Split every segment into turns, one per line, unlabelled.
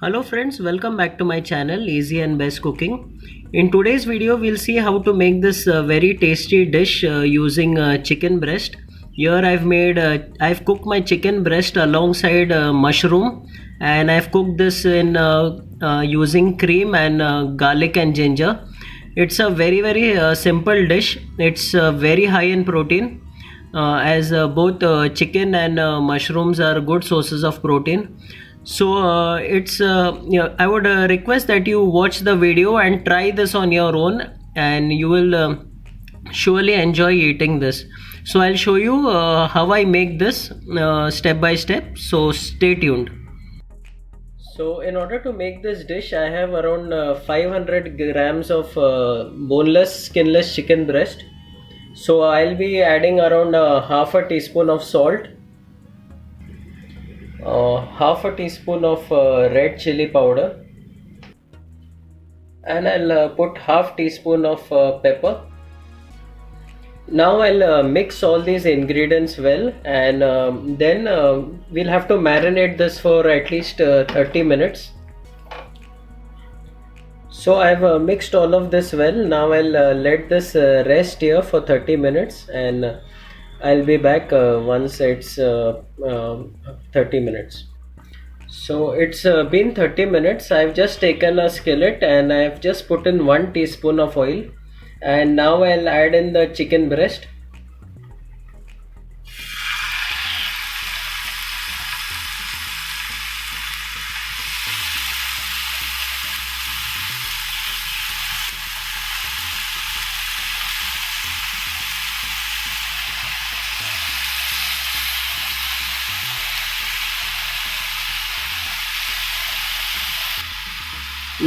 Hello friends, welcome back to my channel Easy and Best Cooking. In today's video we'll see how to make this very tasty dish using chicken breast. Here I've cooked my chicken breast alongside mushroom, and I've cooked this in using cream and garlic and ginger. It's a very simple dish. It's very high in protein, as both chicken and mushrooms are good sources of protein. So I would request that you watch the video and try this on your own, and you will surely enjoy eating this. So I'll show you how I make this step by step, so stay tuned. So in order to make this dish, I have around 500 grams of boneless skinless chicken breast. So I'll be adding around half a teaspoon of salt, half a teaspoon of red chili powder, and I'll put half teaspoon of pepper. Now I'll mix all these ingredients well, and then we'll have to marinate this for at least 30 minutes. So I've mixed all of this well. Now I'll let this rest here for 30 minutes, and I'll be back once it's 30 minutes. So it's been 30 minutes. I've just taken a skillet and I've just put in 1 teaspoon of oil, and now I'll add in the chicken breast.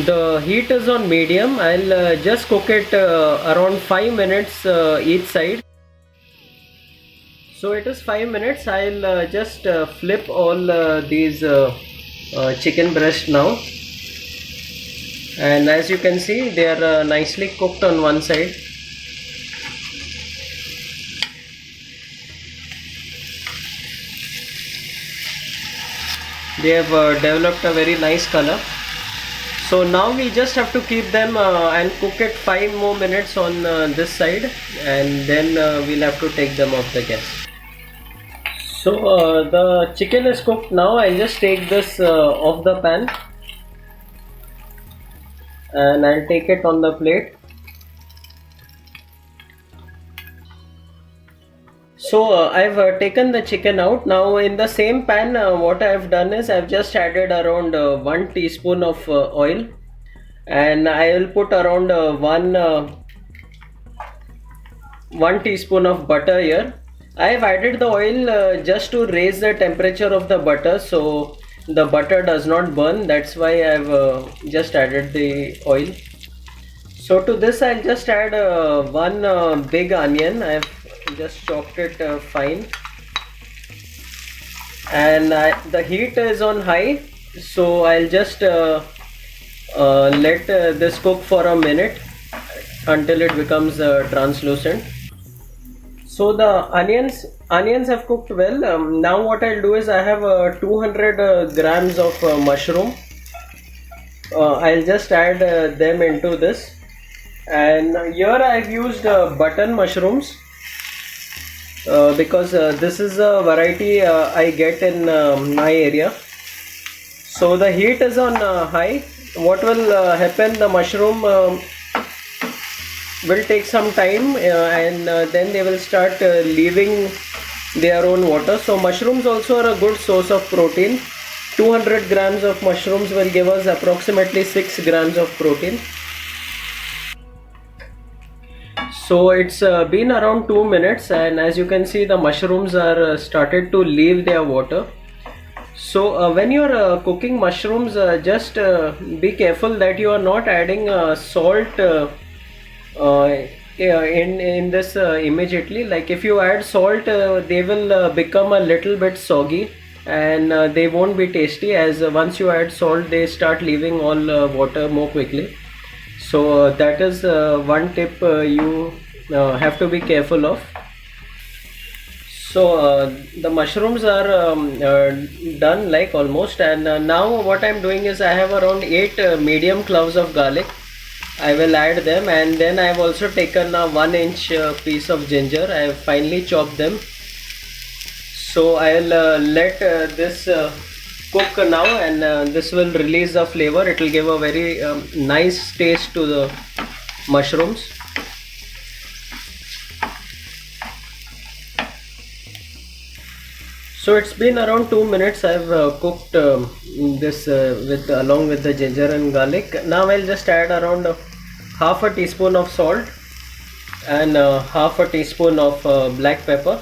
The heat is on medium. I'll just cook it around 5 minutes each side. So it is 5 minutes. I'll just flip all these chicken breast now, and as you can see, they are nicely cooked on one side. They have developed a very nice color. So now we just have to keep them and cook it 5 more minutes on this side, and then we'll have to take them off the gas. So the chicken is cooked now. I'll just take this off the pan, and I'll take it on the plate. So I've taken the chicken out. Now in the same pan, what I've done is I've just added around 1 teaspoon of oil, and I will put around 1 teaspoon of butter here. I've added the oil just to raise the temperature of the butter, so the butter does not burn. That's why I've just added the oil. So to this I'll just add one big onion. I've just chopped it fine, and the heat is on high, so I'll just let this cook for a minute until it becomes translucent. So the onions have cooked well. Now what I'll do is I have 200 grams of mushroom. I'll just add them into this, and here I've used button mushrooms because this is a variety I get in my area. So the heat is on high. What will happen, the mushroom will take some time, and then they will start leaving their own water. So mushrooms also are a good source of protein. 200 grams of mushrooms will give us approximately 6 grams of protein. So it's been around 2 minutes, and as you can see, the mushrooms are started to leave their water. So when you are cooking mushrooms, just be careful that you are not adding salt in this immediately. Like if you add salt, they will become a little bit soggy, and they won't be tasty, as once you add salt they start leaving all water more quickly. So that is one tip you have to be careful of. So the mushrooms are done like almost, and now what I'm doing is I have around 8 medium cloves of garlic. I will add them, and then I've also taken a 1-inch piece of ginger. I have finely chopped them. So I'll let this cook now, and this will release the flavor. It will give a very nice taste to the mushrooms. So it's been around 2 minutes. I've cooked this along with the ginger and garlic. Now I'll just add around half a teaspoon of salt and half a teaspoon of black pepper,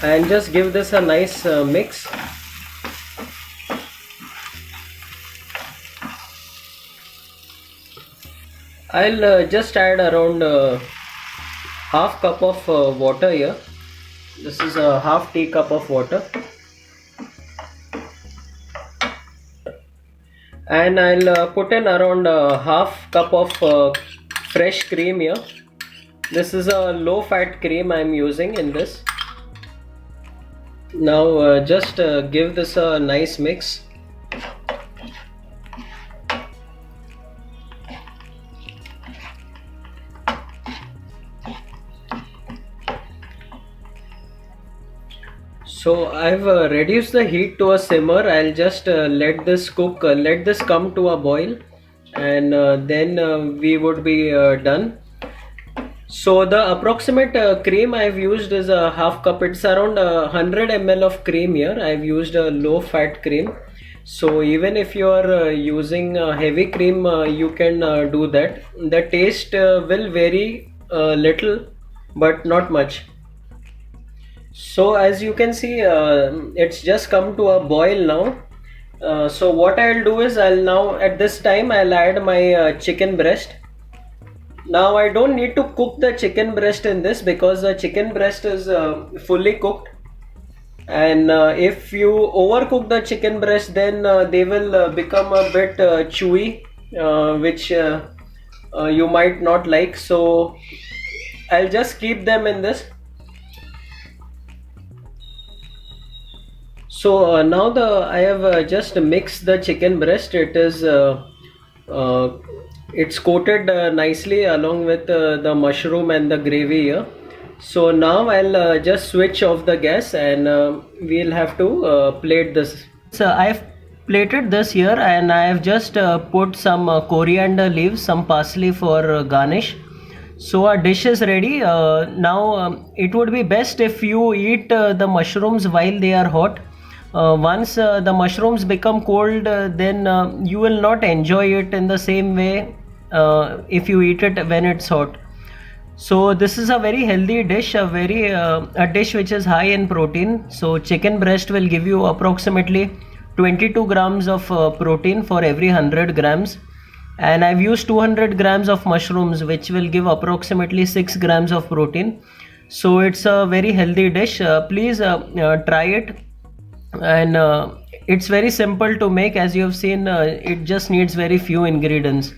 and just give this a nice mix. I'll just add around half cup of water here. This is a half teacup of water, and I'll put in around half cup of fresh cream here. This is a low fat cream I'm using in this. Now just give this a nice mix. So I've reduced the heat to a simmer. I'll just let this cook, let this come to a boil, and then we would be done. So the approximate cream I've used is a half cup. It's around 100 ml of cream here. I've used a low fat cream. So even if you are using heavy cream, you can do that. The taste will vary a little, but not much. So as you can see, it's just come to a boil now. So what I'll do is I'll now at this time I'll add my chicken breast. Now I don't need to cook the chicken breast in this because the chicken breast is fully cooked, and if you overcook the chicken breast, then they will become a bit chewy, which you might not like. So I'll just keep them in this. So now I have just mixed the chicken breast. It's coated nicely along with the mushroom and the gravy here. So now I'll just switch off the gas, and we'll have to plate this. So I've plated this here, and I have just put some coriander leaves, some parsley for garnish. So our dish is ready. Now it would be best if you eat the mushrooms while they are hot. Once the mushrooms become cold, then you will not enjoy it in the same way if you eat it when it's hot. So this is a very healthy dish, a dish which is high in protein. So chicken breast will give you approximately 22 grams of protein for every 100 grams, and I've used 200 grams of mushrooms, which will give approximately 6 grams of protein. So it's a very healthy dish. Please try it, and it's very simple to make. As you have seen, it just needs very few ingredients.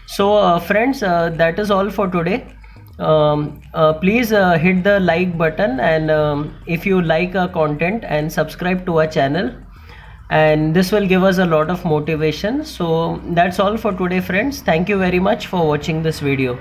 So friends, that is all for today. Please hit the like button, and if you like our content, and subscribe to our channel, and this will give us a lot of motivation. So that's all for today, friends. Thank you very much for watching this video.